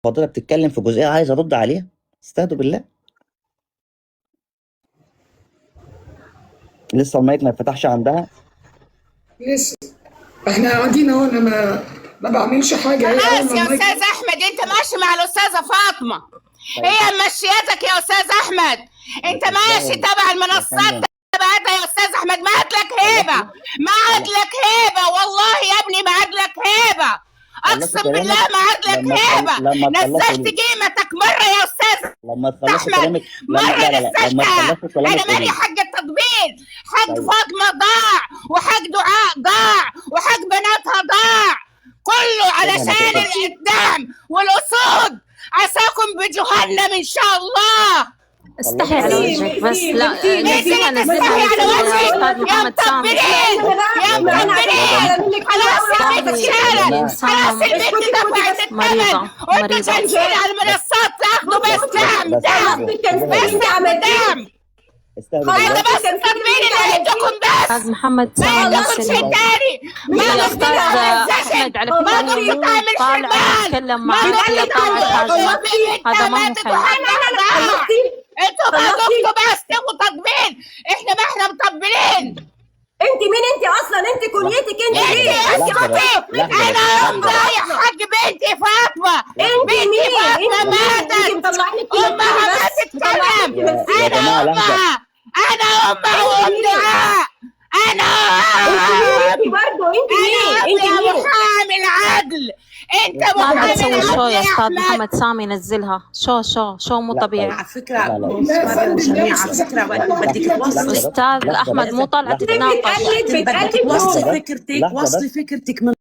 فاضلة بتتكلم في جزئية عايز أرد عليها، استهدوا بالله. لسه المايك ما اتفتحش عندها. لسه احنا قاعدين اهو، انا ما بعملش حاجه. خلاص يا استاذ احمد، انت ماشي مع الاستاذه فاطمه. هي مشيتك يا استاذ احمد، انت ماشي تبع المنصات تبعتها يا استاذ احمد. ما عاد لك هيبه، ما عاد لك هيبه، والله يا ابني ما عاد لك هيبه، اقسم بالله ما عاد لك هيبه. نزلت قيمتك مره يا استاذ احمد، مره نزلتها. انا مالي حق التطبيل، حق فاطمه ضاع، وحق دعاء ضاع، وحق بناتها ضاع، كله علشان الدعم والاسود. عساكم بجهنم ان شاء الله. استحي على وجهك بس. لا نزلها استحي على وجهك يا مطبلين، يا مطبلين. خلاص يا بنت الشارع، خلاص البنت دفعت الثمن، وانتوا تنزلوا على المنصات تاخذوا بس دعم دعم بس دعم. هذا بس التطبيل اللي عندكم بس. استاذ محمد ما سامي عندكم شيء ثاني. ما الاستاذ احمد على فكره طالع يتكلم معك طالع الحاجات، هذا ما هو حل. انتوا خلصتوا بس تبغوا تطبيل، احنا ما احنا مطبلين. انت مين انت اصلا؟ انت كليتك انت ايه؟ انت خطيب. انا ام رايح حق بنتي فاطمه. بنتي فاطمه ماتت، امها ما تتكلم. انا امها، انا امها وام دعاء. انا انت برضه انت مين؟ انت يا محامي العدل، انت ما محامي تسوي العدل شو يا يا استاذ احمد. محمد سامي، نزلها. شو مو طبيعي. على فكره على فكره بدك توصلي استاذ احمد مو طالعه تتناقش. بدك توصلي فكرتك، وصلي فكرتك من